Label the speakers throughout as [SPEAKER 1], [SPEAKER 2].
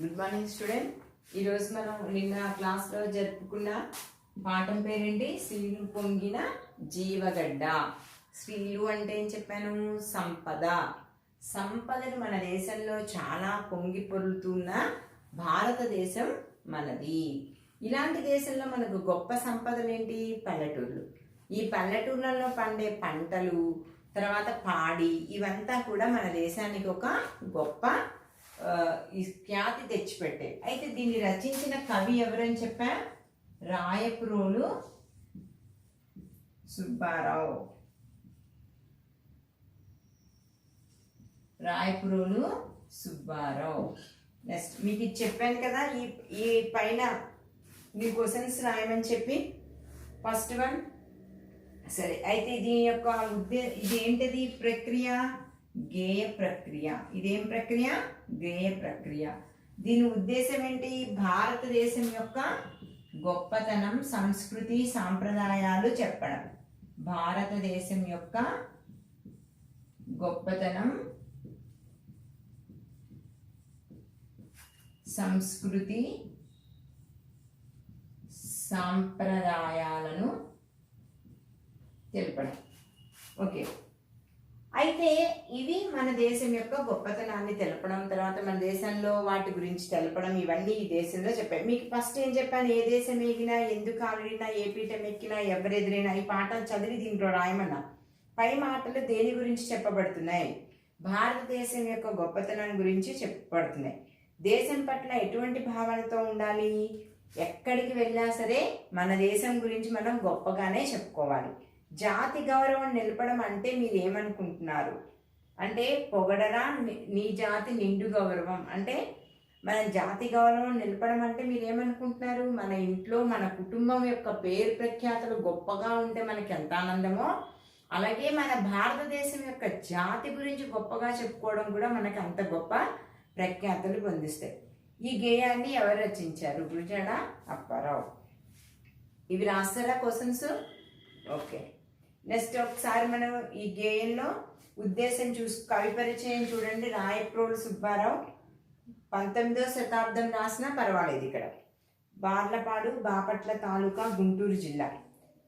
[SPEAKER 1] Good morning student. ఈరోజు మనం నిన్న క్లాస్లో జరుపుకున్న పాఠం పేరేంటి? స్త్రీలు పొంగిన జీవగడ్డ. స్త్రీలు అంటే ఏం చెప్పాను? సంపద. సంపదను మన దేశంలో చాలా పొంగి పొరులుతున్న భారతదేశం మనది. ఇలాంటి దేశంలో మనకు గొప్ప సంపదలు ఏంటి? పల్లెటూర్లు. ఈ పల్లెటూర్లలో పండే పంటలు, తర్వాత పాడి, ఇవంతా కూడా మన దేశానికి ఒక గొప్ప ఈ ఖ్యాతి తెచ్చిపెట్టే. అయితే దీన్ని రచించిన కవి ఎవరని చెప్పా? రాయప్రోలు సుబ్బారావు. రాయప్రోలు సుబ్బారావు. నెక్స్ట్ మీకు ఇది చెప్పాను కదా, ఈ పైన మీ క్వశ్చన్స్ రాయమని చెప్పి. First one. సరే, అయితే దీని యొక్క ఇది ఏంటిది? ప్రక్రియ గేయ ప్రక్రియ. ఇదేం ప్రక్రియ? గేయ ప్రక్రియ. దీని ఉద్దేశం ఏంటి? భారతదేశం యొక్క గొప్పతనం, సంస్కృతి, సాంప్రదాయాలు చెప్పడం. భారతదేశం యొక్క గొప్పతనం, సంస్కృతి, సాంప్రదాయాలను తెలపడం. ఓకే. అయితే ఇవి మన దేశం యొక్క గొప్పతనాన్ని తెలపడం, తర్వాత మన దేశంలో వాటి గురించి తెలపడం, ఇవన్నీ ఈ దేశంలో చెప్పాను. మీకు ఫస్ట్ ఏం చెప్పాను? ఏ దేశం ఎగినా, ఎందుకు ఆవిడినా, ఏ పీఠం ఎక్కినా, ఎవరెదురైనా, ఈ పాఠం చదివి దీంట్లో రాయమన్నా. పై మాటలు దేని గురించి చెప్పబడుతున్నాయి? భారతదేశం యొక్క గొప్పతనం గురించి చెప్పబడుతున్నాయి. దేశం పట్ల ఎటువంటి భావనతో ఉండాలి? ఎక్కడికి వెళ్ళా సరే మన దేశం గురించి మనం గొప్పగానే చెప్పుకోవాలి. జాతి గౌరవం నిలపడం అంటే మీరు ఏమనుకుంటున్నారు? అంటే పొగడరా నీ జాతి నిండు గౌరవం అంటే మన జాతి గౌరవం నిలపడం అంటే మీరు ఏమనుకుంటున్నారు? మన ఇంట్లో మన కుటుంబం యొక్క పేరు ప్రఖ్యాతులు గొప్పగా ఉంటే మనకి ఎంత ఆనందమో, అలాగే మన భారతదేశం యొక్క జాతి గురించి గొప్పగా చెప్పుకోవడం కూడా మనకి అంత గొప్ప ప్రఖ్యాతులు పొందిస్తాయి. ఈ గేయాన్ని ఎవరు రచించారు? గురజాడ అప్పారావు. ఇవి రాస్తారా క్వశ్చన్స్? ఓకే. నెక్స్ట్ ఒకసారి మనం ఈ గేయంలో ఉద్దేశం కవి పరిచయం చూడండి. రాయప్రోలు సుబ్బారావు 19వ శతాబ్దం రాసినా పర్వాలేదు. ఇక్కడ బార్లపాడు, బాపట్ల తాలూకా, గుంటూరు జిల్లా.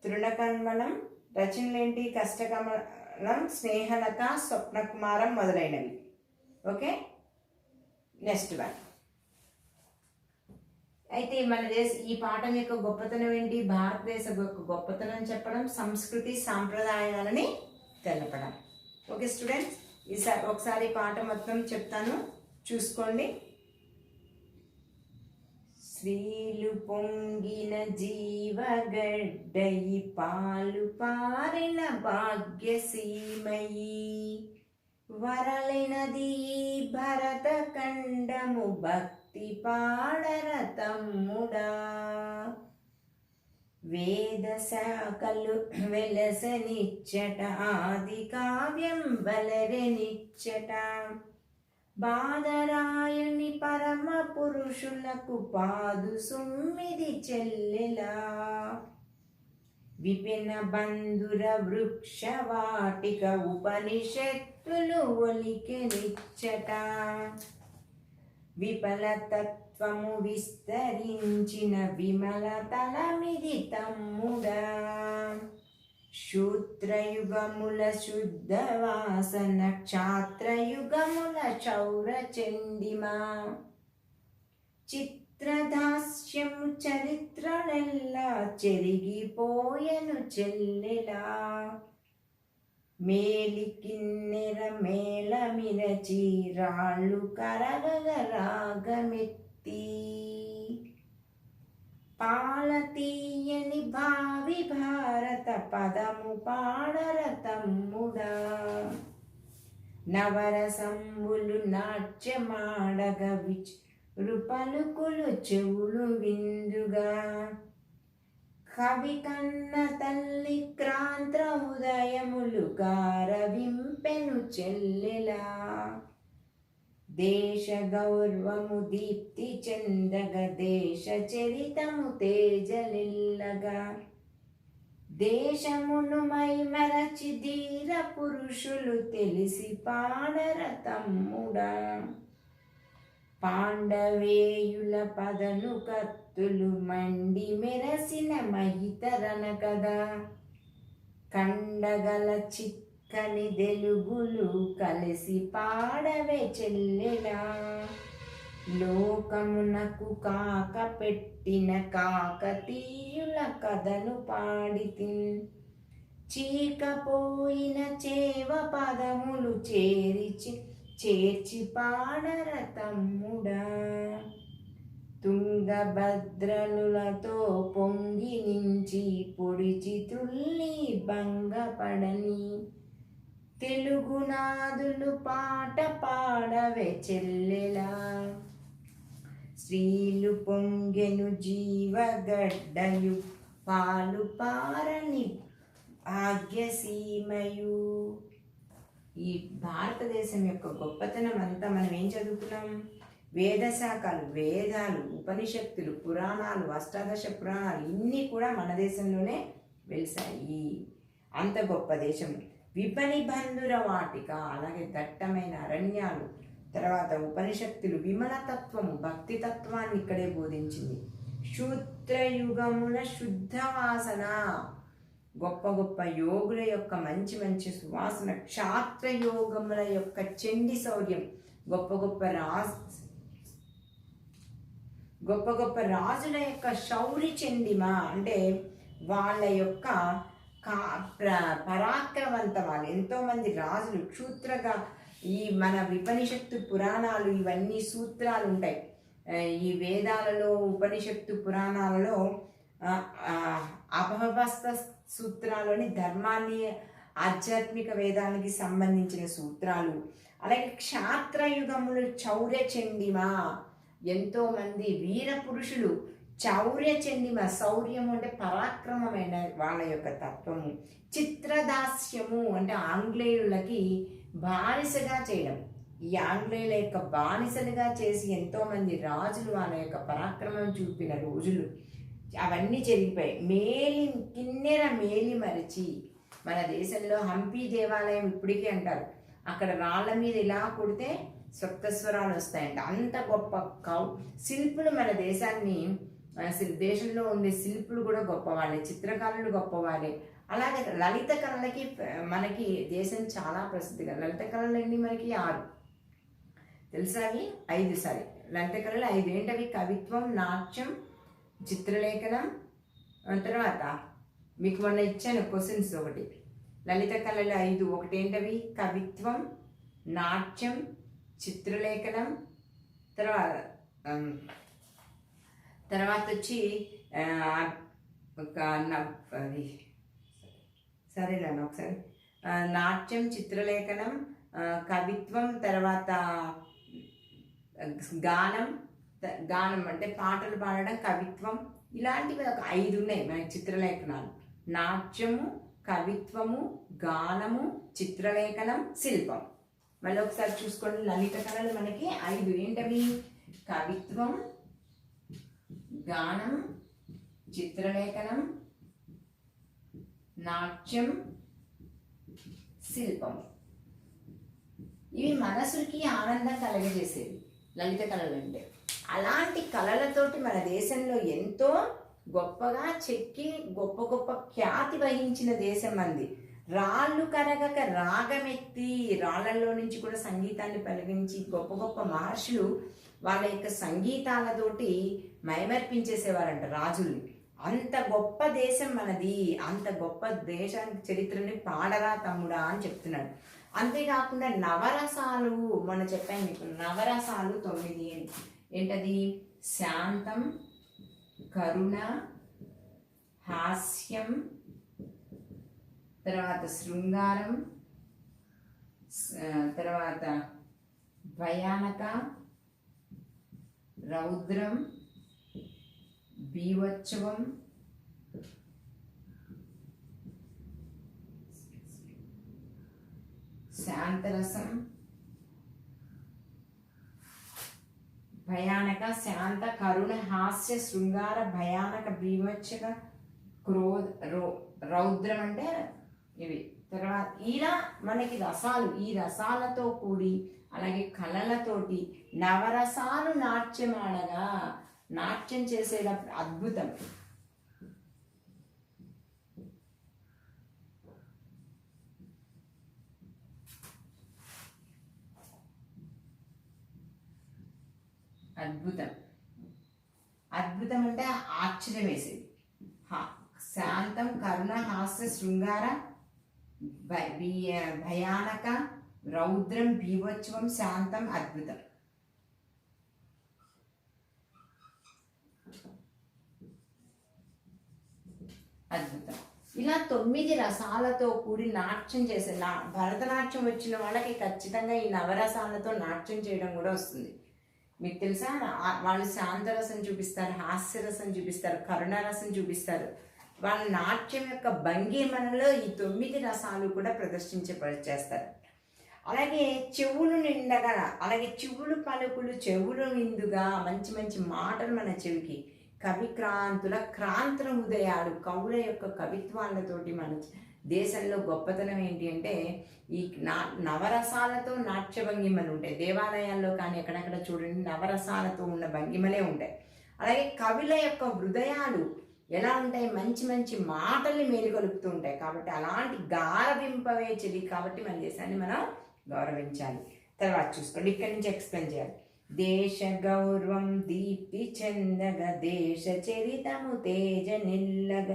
[SPEAKER 1] తృణకమలం రచనలేంటి? కష్టకమలం, స్నేహలత, స్వప్నకుమారం మొదలైనవి. ఓకే. Next one. అయితే మన ఈ పాఠం యొక్క గొప్పతనం ఏంటి? భారతదేశ గొప్పతనం చెప్పడం, సంస్కృతి, సాంప్రదాయాలని తెలపడం. ఓకే స్టూడెంట్స్, ఈసారి ఒకసారి పాఠం మొత్తం చెప్తాను, చూసుకోండి. స్త్రీలు పొంగిన జీవగడ్డయి, పాలు పారిన భాగ్యసీమయి, వరలినది భరత ఖండము, భక్తి పాడర తమ్ముడా, వేద శాఖలు వెలసనిచ్చట, ఆది కావ్యం బలరెనిచ్చట, బాదరాయుని పరమ పురుషులకు పాదు సుమ్మిది చెల్లెలా, విపిన బంధుర వృక్ష వాటిక, ఉపనిషత్తులు ఒలికెనిచ్చట, విఫల తత్వము విస్తరించిన విమల తలమిది తమ్ముడా, శూద్రయుగముల శుద్ధ వాసన, క్షాత్రయుగముల చౌర చండిమా, చిత్రదాస్యము చరిత్రనెల్లా చెరిగిపోయెను చెల్లెలా, మేలి కిన్నెర మేళమిరచి, రాళ్ళు కరగగ రాగమెత్తి, పాల తీయని భావి భారత పదము పాడర తమ్ముడా, నవరసంబులు నాట్యమాడగ పలుకులు చెవులు విందుగా, కవి కన్న తల్లి క్రాంత ఉదయములు గారవింపెను చెల్లెలా, దేశ గౌరవము దీప్తి చెందగ, దేశ చరితము తేజలిల్లగా, దేశమును మైమరచి ధీర పురుషులు తెలిసి పాడర తమ్ముడా, పాండవేయుల పదను కత్తులు మండి మెరసిన మహితరణ కదా, కండగల చిక్కని తెలుగులు కలిసి పాడవే చెల్లెలా, లోకమునకు కాక పెట్టిన కాకతీయుల కథను పాడితి, చీకపోయిన చేవ పదములు చేర్చి పాడర తమ్ముడా, తుంగభద్రనులతో పొంగి నుంచి పొడిచి తుల్లి భంగపడని, తెలుగునాదులు పాట పాడవే చెల్లెలా, స్త్రీలు పొంగెను జీవగడ్డయు పాలు పారని భాగ్యసీమయు. ఈ భారతదేశం యొక్క గొప్పతనం అంతా మనం ఏం చదువుకున్నాం? వేద శాఖలు, వేదాలు, ఉపనిషత్తులు, పురాణాలు, అష్టాదశ పురాణాలు ఇన్ని కూడా మన దేశంలోనే వెలిసాయి. అంత గొప్ప దేశం. విపనిబంధుర వాటిక, అలాగే దట్టమైన అరణ్యాలు, తర్వాత ఉపనిషత్తులు, విమలతత్వము, భక్తి తత్వాన్ని ఇక్కడే బోధించింది. శూద్రయుగమున శుద్ధ వాసన, గొప్ప గొప్ప యోగుల యొక్క మంచి మంచి సువాసన, క్షాత్ర యోగముల యొక్క చండి శౌర్యం, గొప్ప గొప్ప రాజుల యొక్క శౌరి చండిమ, అంటే వాళ్ళ యొక్క పరాక్రమవంతమాలు. ఎంతోమంది రాజులు క్షూత్రగా, ఈ మన విపనిషత్తు పురాణాలు ఇవన్నీ సూత్రాలు ఉంటాయి. ఈ వేదాలలో, ఉపనిషత్తు పురాణాలలో అభవస్త సూత్రాలని ధర్మాన్ని, ఆధ్యాత్మిక వేదానికి సంబంధించిన సూత్రాలు. అలాగే క్షాత్రయుగములు చౌర్య చండిమ, ఎంతోమంది వీర పురుషులు చౌర్య చండిమ, శౌర్యము అంటే పరాక్రమమైన వాళ్ళ యొక్క తత్వము. చిత్రదాస్యము అంటే ఆంగ్లేయులకి బానిసగా చేయడం. ఈ ఆంగ్లేయుల యొక్క బానిసలుగా చేసి ఎంతోమంది రాజులు వాళ్ళ యొక్క పరాక్రమం చూపిన రోజులు అవన్నీ జరిగిపోయాయి. కిన్నెర మేలి మరిచి, మన దేశంలో హంపి దేవాలయం ఇప్పటికీ అంటారు, అక్కడ రాళ్ళ మీద ఇలా కొడితే సప్తస్వరాలు వస్తాయంట. అంత గొప్ప శిల్పులు మన దేశాన్ని, దేశంలో ఉండే శిల్పులు కూడా గొప్పవాళ్ళే, చిత్రకారులు గొప్పవాళ్ళే. అలాగే లలిత కళలకి మనకి దేశం చాలా ప్రసిద్ధిగా. లలిత కళలు అన్నీ మనకి 6 తెలుసా? అవి 5 సారీ లలిత కళలు 5 ఏంటవి? కవిత్వం, నాట్యం, చిత్రలేఖనం, తర్వాత మీకు మొన్న ఇచ్చాను క్వశ్చన్స్ ఒకటి. లలిత కళలు 5 ఒకటి ఏంటవి? కవిత్వం, నాట్యం, చిత్రలేఖనం, తర్వాత వచ్చి అది సరేనండి ఒకసారి, నాట్యం, చిత్రలేఖనం, కవిత్వం, తర్వాత గానం అంటే పాటలు పాడడం, కవిత్వం, ఇలాంటివి ఒక 5 ఉన్నాయి మనకి చిత్రలేఖనాలు. నాట్యము, కవిత్వము, గానము, చిత్రలేఖనం, శిల్పం. మళ్ళీ ఒకసారి చూసుకోండి. లలిత కళలు మనకి 5 ఏంటవి? కవిత్వం, గానం, చిత్రలేఖనం, నాట్యం, శిల్పం. ఇవి మనసుకి ఆనందం కలగజేసేవి లలిత కళలు అంటే. అలాంటి కళలతోటి మన దేశంలో ఎంతో గొప్పగా చెక్కి గొప్ప గొప్ప ఖ్యాతి వహించిన దేశం మంది. రాళ్ళు కరగక రాగమెత్తి, రాళ్లలో నుంచి కూడా సంగీతాన్ని పలికించి గొప్ప గొప్ప మహర్షులు వాళ్ళ యొక్క సంగీతాలతోటి మైమర్పించేసేవారంట రాజుల్ని. అంత గొప్ప దేశం మనది. అంత గొప్ప దేశానికి చరిత్రని పాడరా తమ్ముడా అని చెప్తున్నాడు. అంతేకాకుండా నవరసాలు, మొన్న చెప్పాను మీకు, నవరసాలు 9 ఏంటది? శాంతం, కరుణ, హాస్యం, తర్వాత శృంగారం, తర్వాత భయానక, రౌద్రం, బీభత్సవం, శాంతరసం, భయానక, శాంత, కరుణ, హాస్య, శృంగార, భయానక, బీభత్సక, రౌద్రం అంటే ఇవి. తర్వాత ఇలా మనకి రసాలు, ఈ రసాలతో కూడి అలాగే కళలతోటి నవరసాలు నాట్యమాడగా, నాట్యం చేసేటప్పుడు అద్భుతం. అద్భుతం, అద్భుతం అంటే ఆశ్చర్యం వేసేది. శాంతం కరుణ హాస్య శృంగార భయానక రౌద్రం బీభత్సం శాంతం అద్భుతం. అద్భుతం. ఇలా 9 రసాలతో కూడి నాట్యం చేసే భరతనాట్యం వచ్చిన వాళ్ళకి ఖచ్చితంగా ఈ నవరసాలతో నాట్యం చేయడం కూడా వస్తుంది. మీకు తెలుసా, వాళ్ళు శాంతరసం చూపిస్తారు, హాస్యరసం చూపిస్తారు, కరుణారసం చూపిస్తారు. వాళ్ళ నాట్యం యొక్క భంగిమలలో ఈ 9 రసాలు కూడా చేస్తారు. అలాగే చెవులు నిండగా, అలాగే చెవులు పలుకులు చెవులు నిండుగా మంచి మంచి మాటలు మన చెవికి, కవిక్రాంతుల క్రాంతుల ఉదయాలు, కవుల యొక్క కవిత్వాలతోటి మన దేశంలో గొప్పతనం ఏంటి అంటే ఈ నవరసాలతో నాట్య భంగిమలు ఉంటాయి. దేవాలయాల్లో కానీ ఎక్కడెక్కడ చూడండి నవరసాలతో ఉన్న భంగిమలే ఉంటాయి. అలాగే కవుల యొక్క హృదయాలు ఎలా ఉంటాయి, మంచి మంచి మాటల్ని మేలుకొలుపుతూ ఉంటాయి. కాబట్టి అలాంటి గారవింపవే చెలి, కాబట్టి మన దేశాన్ని మనం గౌరవించాలి. తర్వాత చూసుకోండి, ఇక్కడి నుంచి ఎక్స్ప్లెయిన్ చేయాలి. దేశ గౌరవం దీప్తి చెందగ, దేశ చరితము తేజ నిల్లగ,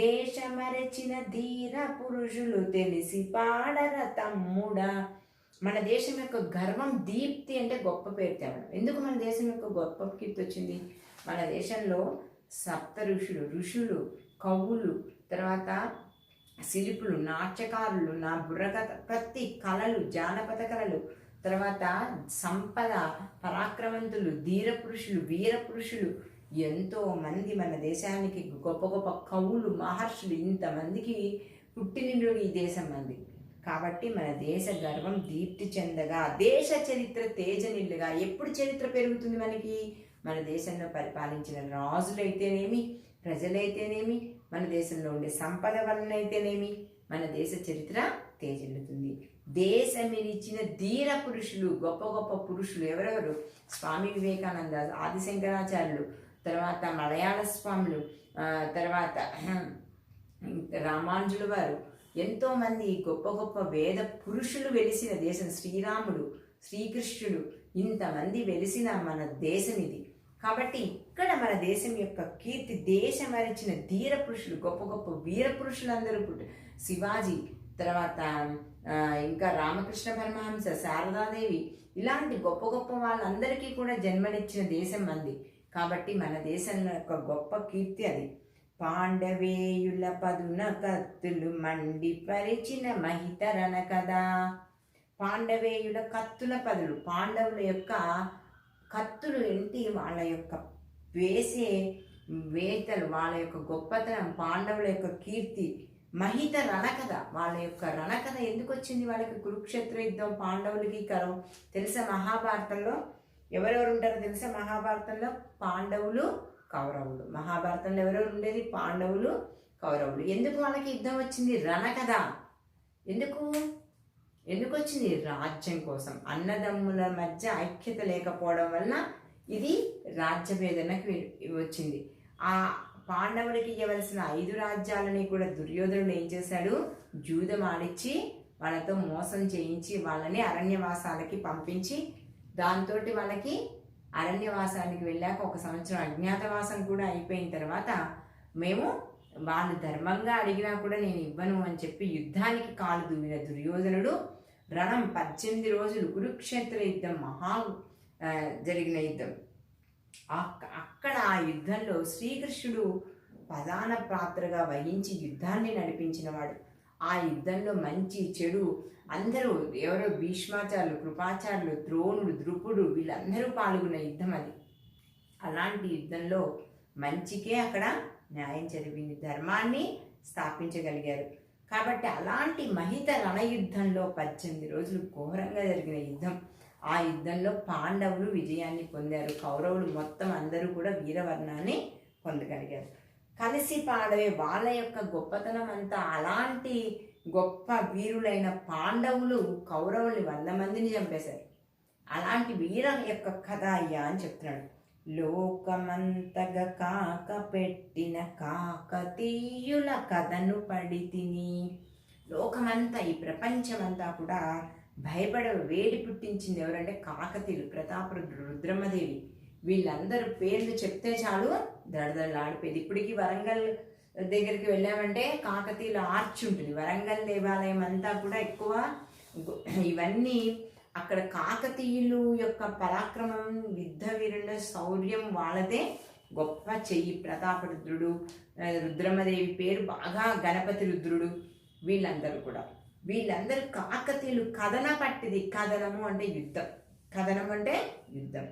[SPEAKER 1] దేశ మరచిన ధీర పురుషులు తెలిసి పాడర తమ్ముడా. మన దేశం యొక్క గర్వం దీప్తి అంటే గొప్ప పేరు తేవడం. ఎందుకు మన దేశం యొక్క గొప్ప కీర్తి వచ్చింది? మన దేశంలో సప్త ఋషులు, కవులు, తర్వాత శిల్పులు, నాట్యకారులు, నా బుర్రకథ, ప్రతి కళలు, జానపద కళలు, తర్వాత సంపద, పరాక్రమంతులు, ధీర పురుషులు, వీర పురుషులు, ఎంతో మంది మన దేశానికి గొప్ప గొప్ప కవులు, మహర్షులు, ఇంతమందికి పుట్టినిల్లు ఈ దేశం మంది. కాబట్టి మన దేశ గర్వం దీప్తి చెందగా, దేశ చరిత్ర తేజనిల్లుగా. ఎప్పుడు చరిత్ర పెరుగుతుంది మనకి? మన దేశంలో పరిపాలించిన రాజులైతేనేమి, ప్రజలైతేనేమి, మన దేశంలో ఉండే సంపద వలనైతేనేమి మన దేశ చరిత్ర తేజెల్లుతుంది. దేశమిరిచిన ధీర పురుషులు, గొప్ప గొప్ప పురుషులు ఎవరెవరు? స్వామి వివేకానంద, ఆదిశంకరాచార్యులు, తర్వాత మలయాళ స్వాములు, తర్వాత రామానుజుల వారు, ఎంతోమంది గొప్ప గొప్ప వేద పురుషులు వెలిసిన దేశం. శ్రీరాముడు, శ్రీకృష్ణుడు, ఇంతమంది వెలిసిన మన దేశం ఇది. కాబట్టి ఇక్కడ మన దేశం యొక్క కీర్తి, దేశం మరిచిన ధీర పురుషులు, గొప్ప గొప్ప వీర పురుషులందరూ శివాజీ, తర్వాత ఇంకా రామకృష్ణ పరమహంస, శారదాదేవి, ఇలాంటి గొప్ప గొప్ప వాళ్ళందరికీ కూడా జన్మనిచ్చిన దేశం మంది. కాబట్టి మన దేశంలో యొక్క గొప్ప కీర్తి అది. పాండవేయుల పదున కత్తులు మండి పరిచిన మహితరణ కదా. పాండవేయుల కత్తుల పదులు, పాండవుల యొక్క కత్తులు ఏంటి? వాళ్ళ యొక్క వేసే వేతలు, వాళ్ళ యొక్క గొప్పతనం, పాండవుల యొక్క కీర్తి, మహిత రణకథ. వాళ్ళ యొక్క రణకథ ఎందుకు వచ్చింది వాళ్ళకి? కురుక్షేత్ర యుద్ధం పాండవులకి తెలుసా? మహాభారతంలో ఎవరెవరు ఉంటారో తెలుసా? మహాభారతంలో పాండవులు, కౌరవులు. మహాభారతంలో ఎవరెవరు ఉండేది? పాండవులు, కౌరవులు. ఎందుకు వాళ్ళకి యుద్ధం వచ్చింది? రణకథ. ఎందుకు వచ్చింది? రాజ్యం కోసం. అన్నదమ్ముల మధ్య ఐక్యత లేకపోవడం వలన ఇది రాజ్యభేదనకు వచ్చింది. ఆ పాండవులకి ఇవ్వవలసిన 5 రాజ్యాలని కూడా దుర్యోధనుడు ఏం చేశాడు? జూదం ఆడిచ్చి వాళ్ళతో మోసం చేయించి వాళ్ళని అరణ్యవాసాలకి పంపించి, దాంతో వాళ్ళకి అరణ్యవాసానికి వెళ్ళాక 1 సంవత్సరం అజ్ఞాతవాసం కూడా అయిపోయిన తర్వాత, మేము వాళ్ళు ధర్మంగా అడిగినా కూడా నేను ఇవ్వను అని చెప్పి యుద్ధానికి కాలు దువ్విన దుర్యోధనుడు రణం 18 రోజులు కురుక్షేత్ర యుద్ధం జరిగిన యుద్ధం. అక్కడ ఆ యుద్ధంలో శ్రీకృష్ణుడు ప్రధాన పాత్రగా వహించి యుద్ధాన్ని నడిపించినవాడు. ఆ యుద్ధంలో మంచి చెడు అందరూ, ఎవరో భీష్మాచార్యులు, కృపాచార్యులు, ద్రోణుడు, ద్రుపుడు, వీళ్ళందరూ పాల్గొన్న యుద్ధం అది. అలాంటి యుద్ధంలో మంచికే అక్కడ న్యాయం జరిగింది, ధర్మాన్ని స్థాపించగలిగారు. కాబట్టి అలాంటి మహిత రణయుద్ధంలో 18 రోజులు ఘోరంగా జరిగిన యుద్ధం. ఆ యుద్ధంలో పాండవులు విజయాన్ని పొందారు, కౌరవులు మొత్తం అందరూ కూడా వీరవర్ణాన్ని పొందగలిగారు. కలిసి పాడవే వాళ్ళ యొక్క గొప్పతనం అంతా. అలాంటి గొప్ప వీరులైన పాండవులు కౌరవుల్ని 100 మందిని చంపేశారు. అలాంటి వీర యొక్క కథ అయ్యా అని చెప్తున్నాడు. లోకమంతగా కాక పెట్టిన కాకతీయుల కథను పడి తిని. లోకమంతా, ఈ ప్రపంచమంతా కూడా భయపడే వేడి పుట్టించింది ఎవరంటే కాకతీయులు, ప్రతాపరుద్రుడు, రుద్రమదేవి. వీళ్ళందరూ పేర్లు చెప్తే చాలు దడదడలాడిపోయేది. ఇప్పటికీ వరంగల్ దగ్గరికి వెళ్ళామంటే కాకతీయుల ఆర్చ్ ఉంటుంది. వరంగల్ దేవాలయం అంతా కూడా ఎక్కువ ఇవన్నీ అక్కడ కాకతీయులు యొక్క పరాక్రమం, యుద్ధ వీరుల శౌర్యం వాళ్ళదే గొప్ప చెయ్యి. ప్రతాపరుద్రుడు, రుద్రమదేవి పేరు బాగా, గణపతి రుద్రుడు, వీళ్ళందరూ కాకతీయులు. కథన పట్టిది. కథనము అంటే యుద్ధం, కథనం అంటే యుద్ధం.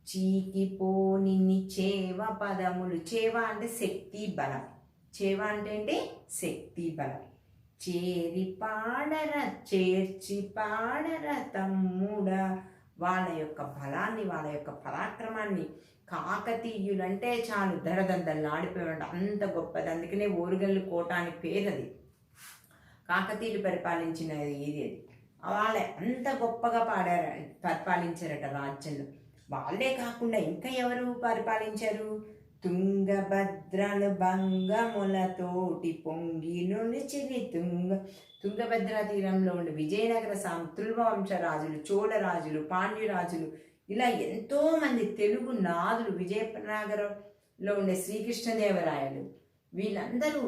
[SPEAKER 1] చీకిపోని చేవ పదములు. చేవ అంటే శక్తి బలం. చేవ అంటే ఏంటి? శక్తి బలం. చేరి పాడర చేర్చి పాడర తమ్ముడా. వాళ్ళ యొక్క బలాన్ని, వాళ్ళ యొక్క పరాక్రమాన్ని, కాకతీయులంటే చాలు దడదడలాడిపోయాడు. అంత గొప్పది. అందుకనే ఓరుగల్లు కోట అని పేరు. అది కాకతీయులు పరిపాలించినది. ఇది వాళ్ళే అంత గొప్పగా పరిపాలించారట రాజ్యంలో. వాళ్ళే కాకుండా ఇంకా ఎవరు పరిపాలించారు? తుంగభద్రలు భంగములతోటి పొంగి నునిచిరి. తుంగభద్ర తీరంలో ఉండే విజయనగర తుళువ వంశరాజులు, చోళరాజులు, పాండ్యరాజులు, ఇలా ఎంతోమంది తెలుగు నాదులు, విజయనగరంలో ఉండే శ్రీకృష్ణదేవరాయలు, వీళ్ళందరూ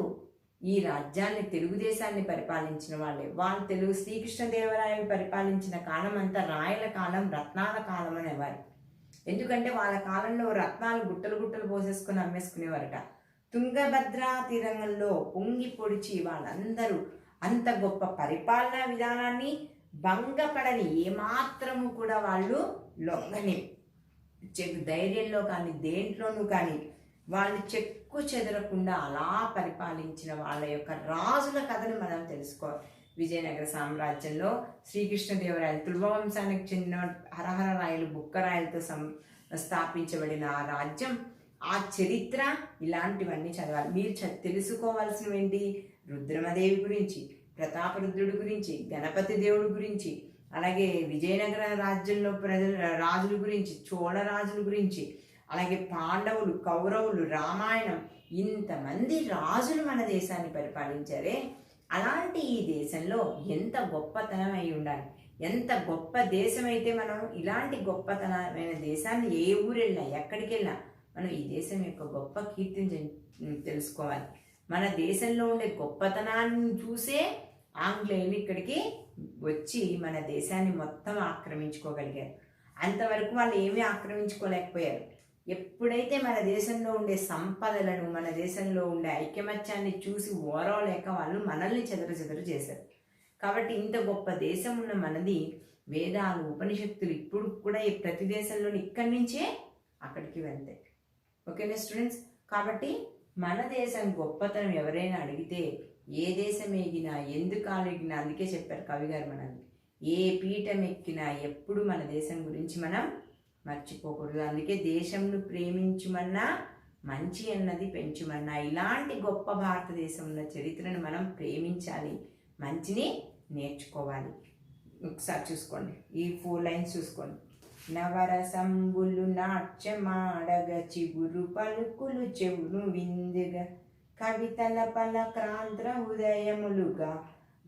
[SPEAKER 1] ఈ రాజ్యాన్ని, తెలుగుదేశాన్ని పరిపాలించిన వాళ్ళే. వాళ్ళు శ్రీకృష్ణదేవరాయలు పరిపాలించిన కాలం అంతా రాయల కాలం, రత్నాల కాలం అనేవారు. ఎందుకంటే వాళ్ళ కాలంలో రత్నాలు గుట్టలు గుట్టలు పోసేసుకుని అమ్మేసుకునేవారట. తుంగభద్రా తీరంగంలో పొంగి పొడిచి వాళ్ళందరూ అంత గొప్ప పరిపాలనా విధానాన్ని భంగపడని, ఏమాత్రము కూడా వాళ్ళు లొంగని, ధైర్యంలో కానీ దేంట్లోనూ కానీ వాళ్ళు చెక్కు చెదరకుండా అలా పరిపాలించిన వాళ్ళ యొక్క రాజుల కథను మనం తెలుసుకోవాలి. విజయనగర సామ్రాజ్యంలో శ్రీకృష్ణదేవరాయలు, తుళువ వంశానికి చెందిన హరహర రాయలు, బుక్కరాయలతో స్థాపించబడిన ఆ రాజ్యం, ఆ చరిత్ర, ఇలాంటివన్నీ చదవాలి. మీరు తెలుసుకోవాల్సినవి ఏంటి? రుద్రమదేవి గురించి, ప్రతాపరుద్రుడి గురించి, గణపతి దేవుడి గురించి, అలాగే విజయనగర రాజ్యంలో రాజుల గురించి, చోళరాజుల గురించి, అలాగే పాండవులు, కౌరవులు, రామాయణం, ఇంతమంది రాజులు మన దేశాన్ని పరిపాలించారే. అలాంటి ఈ దేశంలో ఎంత గొప్పతనం అయి ఉండాలి. ఎంత గొప్ప దేశం అయితే మనం ఇలాంటి గొప్పతనమైన దేశాన్ని ఏ ఊరు వెళ్ళినా, ఎక్కడికి వెళ్ళినా మనం ఈ దేశం యొక్క గొప్ప కీర్తిని తెలుసుకోవాలి. మన దేశంలో ఉండే గొప్పతనాన్ని చూసే ఆంగ్లేయులు ఇక్కడికి వచ్చి మన దేశాన్ని మొత్తం ఆక్రమించుకోగలిగారు. అంతవరకు వాళ్ళు ఏమీ ఆక్రమించుకోలేకపోయారు. ఎప్పుడైతే మన దేశంలో ఉండే సంపదలను, మన దేశంలో ఉండే ఐకమత్యాన్ని చూసి ఓరవలేక వాళ్ళు మనల్ని చెదరు చేశారు. కాబట్టి ఇంత గొప్ప దేశం ఉన్న మనది, వేదాలు, ఉపనిషత్తులు ఇప్పుడు కూడా ప్రతి దేశంలోని ఇక్కడి నుంచే అక్కడికి వెళ్తాయి. ఓకేనా స్టూడెంట్స్? కాబట్టి మన దేశం గొప్పతనం ఎవరైనా అడిగితే, ఏ దేశం ఎగినా, ఎందుకు అడిగినా, అందుకే చెప్పారు కవిగారు మనల్ని, ఏ పీఠం ఎక్కినా ఎప్పుడు మన దేశం గురించి మనం మర్చిపోకూడదు. అందుకే దేశంను ప్రేమించుమన్నా, మంచి అన్నది పెంచుమన్నా, ఇలాంటి గొప్ప భారతదేశం ఉన్న చరిత్రను మనం ప్రేమించాలి, మంచిని నేర్చుకోవాలి. ఒకసారి చూసుకోండి, ఈ 4 లైన్స్ చూసుకోండి. నవరసంబులు నాట్యమాడగ చిగురు పలుకులు చెవును విందుగా, కవితల పలక్రాంధ్ర ఉదయములుగా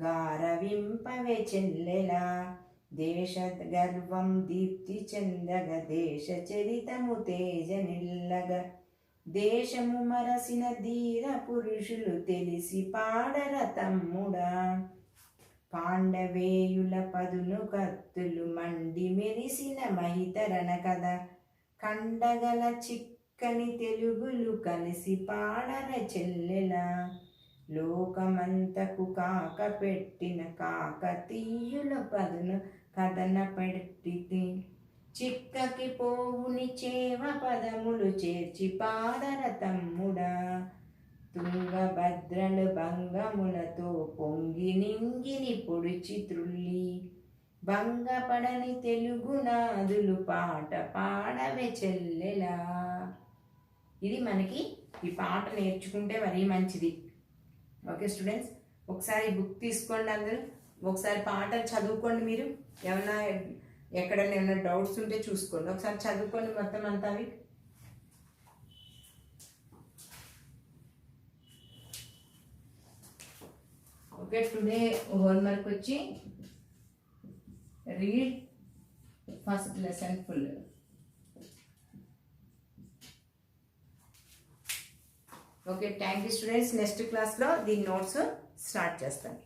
[SPEAKER 1] గారవింపవే చెల్లెలా, దేశ గర్వం దీప్తి చెందగ దేశ చరితము తేజ నిల్లగ, దేశము మరసిన ధీర పురుషులు తెలిసి పాడర తమ్ముడా, పాండవేయుల పదును కత్తులు మండి మెరిసిన మహితరణ కథ, కండగల చిక్కని తెలుగులు కలిసి పాడర చెల్లెలా, లోకమంతకు కాక పెట్టిన కాకతీయుల పదును కథన పెట్టి, చిక్కకి పోవుని చేవ పదములు చేర్చి పాడర తమ్ముడా, తుంగభద్రలు భంగములతో పొంగి నింగిని పొడిచి త్రుల్లి, భంగపడని తెలుగు నాదులు పాట పాడవే చెల్లెలా. ఇది మనకి ఈ పాట నేర్చుకుంటే మరీ మంచిది. ఓకే స్టూడెంట్స్, ఒకసారి ఈ బుక్ తీసుకోండి అందరూ, ఒకసారి పాట చదువుకోండి. మీరు ఏమన్నా ఎక్కడైనా ఏమైనా డౌట్స్ ఉంటే చూసుకోండి, ఒకసారి చదువుకోండి మొత్తం అంతా అవి. ఓకే, టుడే హోంవర్క్ వచ్చి read first lesson full. Okay, thank you students. Next క్లాస్లో దీని నోట్స్ స్టార్ట్ చేస్తాను.